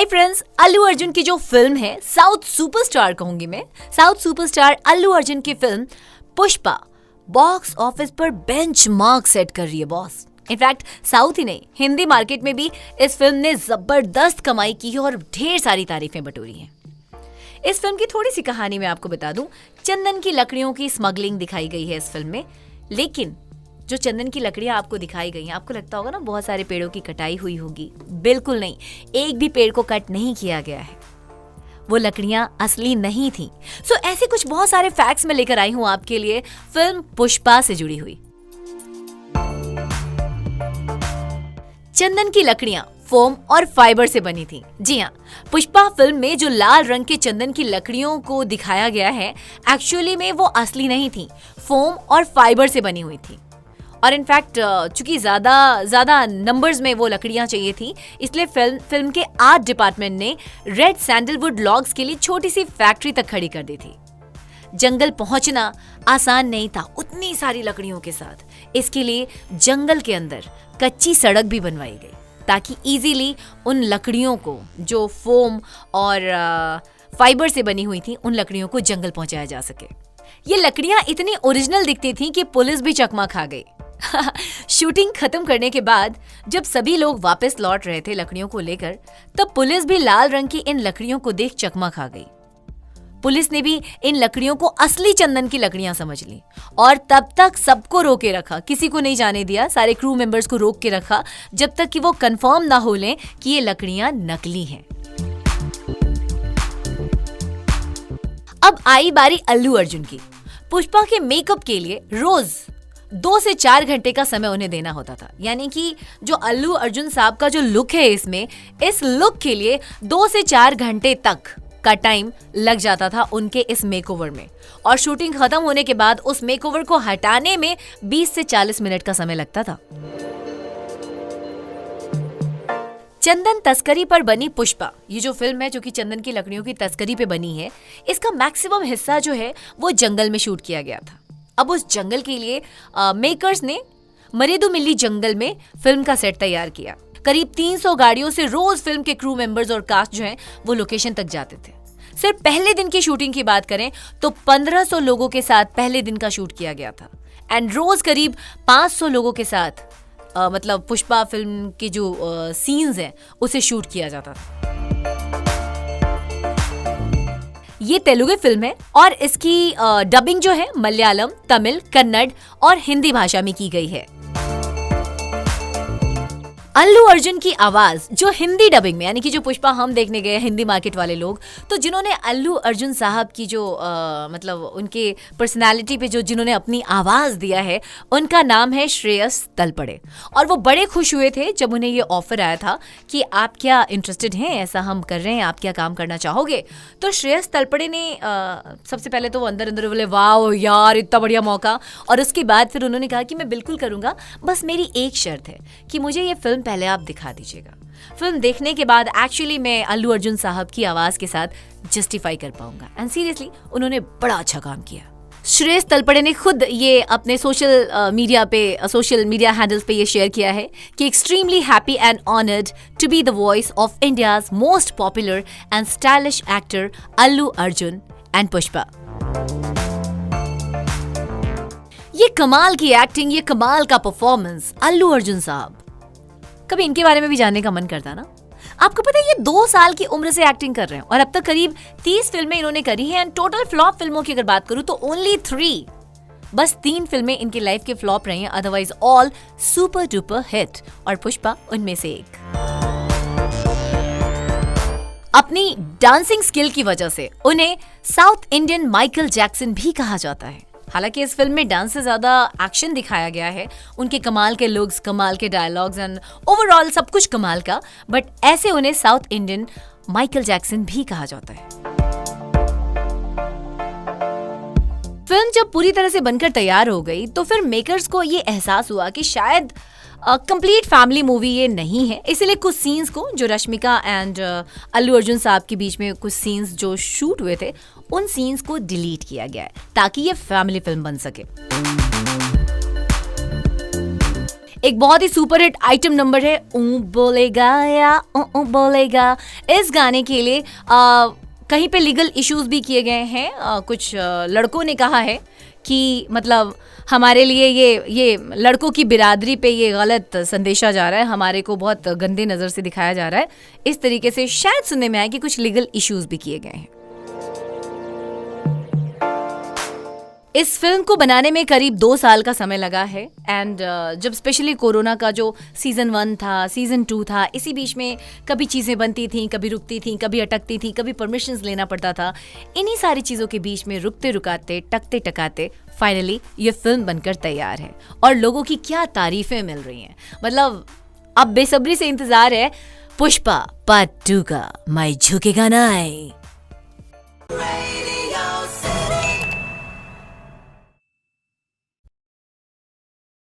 Hi friends, Allu Arjun की जो film है साउथ सुपरस्टार कहूंगी मैं, साउथ सुपरस्टार अल्लू अर्जुन की फिल्म पुष्पा बॉक्स ऑफिस पर बेंचमार्क सेट कर रही है बॉस। इनफैक्ट साउथ ही नहीं, हिंदी मार्केट में भी इस फिल्म ने जबरदस्त कमाई की है और ढेर सारी तारीफें बटोरी हैं। इस फिल्म की थोड़ी सी कहानी मैं आपको बता दूं। चंदन की लकड़ियों की स्मगलिंग दिखाई गई है इस फिल्म में, लेकिन जो चंदन की लकड़ियां आपको दिखाई गई हैं, आपको लगता होगा ना बहुत सारे पेड़ों की कटाई हुई होगी। बिल्कुल नहीं, एक भी पेड़ को कट नहीं किया गया है। वो लकड़ियां असली नहीं थी। सो ऐसे कुछ बहुत सारे फैक्ट्स मैं लेकर आई हूं आपके लिए फिल्म पुष्पा से जुड़ी हुई। चंदन की लकड़ियां फोम और फाइबर से बनी थी। जी हाँ, पुष्पा फिल्म में जो लाल रंग के चंदन की लकड़ियों को दिखाया गया है, एक्चुअली में वो असली नहीं थी, फोम और फाइबर से बनी हुई थी। और इनफैक्ट चूंकि ज्यादा नंबर्स में वो लकड़ियां चाहिए थी, इसलिए फिल्म के आर्ट डिपार्टमेंट ने रेड सैंडलवुड लॉग्स के लिए छोटी सी फैक्ट्री तक खड़ी कर दी थी। जंगल पहुंचना आसान नहीं था उतनी सारी लकड़ियों के साथ। इसके लिए जंगल के अंदर कच्ची सड़क भी बनवाई गई ताकि इजीली उन लकड़ियों को, जो फोम और फाइबर से बनी हुई थी, उन लकड़ियों को जंगल पहुंचाया जा सके। ये लकड़ियां इतनी ओरिजिनल दिखती थी कि पुलिस भी चकमा खा गई। शूटिंग खत्म करने के बाद जब सभी लोग वापस लौट रहे थे लकड़ियों को लेकर, तब पुलिस भी लाल रंग की इन लकड़ियों को देख चकमा खा गई। पुलिस ने भी इन लकड़ियों को असली चंदन की लकड़ियां समझ ली और तब तक सबको रोके रखा, किसी को नहीं जाने दिया। सारे क्रू मेंबर्स को रोक के रखा जब तक कि वो कंफर्म ना हो लें कि ये लकड़ियां नकली हैं। अब आई बारी अल्लू अर्जुन की। पुष्पा के मेकअप के लिए रोज 2 से 4 घंटे का समय उन्हें देना होता था। यानी कि जो अल्लू अर्जुन साहब का जो लुक है इसमें, इस लुक के लिए 2 से 4 घंटे तक का टाइम लग जाता था उनके इस मेकओवर में। और शूटिंग खत्म होने के बाद उस मेकओवर को हटाने में 20 से 40 मिनट का समय लगता था। चंदन तस्करी पर बनी पुष्पा, ये जो फिल्म है जो कि चंदन की लकड़ियों की तस्करी पे बनी है, इसका मैक्सिमम हिस्सा जो है वो जंगल में शूट किया गया था। अब उस जंगल के लिए मेकर्स ने मरेदुमिल्ली जंगल में फिल्म का सेट तैयार किया। करीब 300 गाड़ियों से रोज फिल्म के क्रू मेंबर्स और कास्ट जो हैं वो लोकेशन तक जाते थे। सिर्फ पहले दिन की शूटिंग की बात करें तो 1500 लोगों के साथ पहले दिन का शूट किया गया था। एंड रोज करीब 500 लोगों के साथ मतलब पुष्पा फिल्म के जो सीन्स हैं उसे शूट किया जाता था। ये तेलुगु फिल्म है और इसकी डबिंग जो है मलयालम, तमिल, कन्नड़ और हिंदी भाषा में की गई है। अल्लू अर्जुन की आवाज जो हिंदी डबिंग में, यानी कि जो पुष्पा हम देखने गए हिंदी मार्केट वाले लोग, तो जिन्होंने अल्लू अर्जुन साहब की जो मतलब उनके पर्सनालिटी पे जो जिन्होंने अपनी आवाज दिया है, उनका नाम है श्रेयस तलपड़े। और वो बड़े खुश हुए थे जब उन्हें ये ऑफर आया था कि आप क्या इंटरेस्टेड हैं, ऐसा हम कर रहे हैं, आप क्या काम करना चाहोगे। तो श्रेयस तलपड़े ने सबसे पहले तो वो अंदर बोले वाह यार इतना बढ़िया मौका, और उसके बाद फिर उन्होंने कहा कि मैं बिल्कुल करूंगा, बस मेरी एक शर्त है कि मुझे ये फिल्म पहले आप दिखा दीजिएगा। फिल्म देखने के बाद एक्चुअली मैं अल्लू अर्जुन साहब की आवाज के साथ जस्टिफाई कर पाऊंगा। एंड सीरियसली उन्होंने बड़ा अच्छा काम किया। श्रेयस तलपड़े ने खुद ये अपने सोशल मीडिया हैंडल्स पे ये शेयर किया है कि extremely happy and honoured to be the voice of India's most popular and stylish actor Allu Arjun and Pushpa. ये कमाल की एक्टिंग, ये कमाल का परफॉर्मेंस, अल्लू अर्जुन साहब। कभी इनके बारे में भी जानने का मन करता ना। आपको पता है ये 2 साल की उम्र से एक्टिंग कर रहे हैं और अब तक करीब 30 फिल्में इन्होंने करी हैं। एंड टोटल फ्लॉप फिल्मों की अगर बात करूं तो ओनली 3, बस 3 फिल्में इनकी लाइफ के फ्लॉप रही हैं, otherwise all super duper hit, और पुष्पा उनमें से एक। अपनी डांसिंग स्किल की वजह से उन्हें साउथ इंडियन माइकल जैक्सन भी कहा जाता है। हालांकि इस फिल्म में डांस से ज्यादा एक्शन दिखाया गया है, उनके कमाल के लुक्स, कमाल के डायलॉग्स एंड ओवरऑल सब कुछ कमाल का, बट ऐसे उन्हें साउथ इंडियन माइकल जैक्सन भी कहा जाता है। फिल्म जब पूरी तरह से बनकर तैयार हो गई तो फिर मेकर्स को ये एहसास हुआ कि शायद कंप्लीट फैमिली मूवी ये नहीं है, इसीलिए कुछ सीन्स को, जो रश्मिका एंड अल्लू अर्जुन साहब के बीच में कुछ सीन्स जो शूट हुए थे, उन सीन्स को डिलीट किया गया है ताकि ये फैमिली फिल्म बन सके। एक बहुत ही सुपरहिट आइटम नंबर है ऊ बोलेगा या ऊ बोलेगा। इस गाने के लिए कहीं पे लीगल इश्यूज भी किए गए हैं। कुछ लड़कों ने कहा है कि मतलब हमारे लिए ये लड़कों की बिरादरी पे ये गलत संदेशा जा रहा है, हमारे को बहुत गंदे नज़र से दिखाया जा रहा है। इस तरीके से शायद सुनने में आया कि कुछ लीगल इश्यूज भी किए गए हैं। इस फिल्म को बनाने में करीब 2 साल का समय लगा है एंड जब स्पेशली कोरोना का जो सीज़न 1 था, सीज़न 2 था, इसी बीच में कभी चीज़ें बनती थीं, कभी रुकती थीं, कभी अटकती थीं, कभी परमिशंस लेना पड़ता था। इन्हीं सारी चीज़ों के बीच में रुकते रुकाते, टकते टकाते फाइनली ये फिल्म बनकर तैयार है और लोगों की क्या तारीफें मिल रही हैं। मतलब अब बेसब्री से इंतज़ार है पुष्पा पार्ट 2 का। मैं झुकेगा नहीं।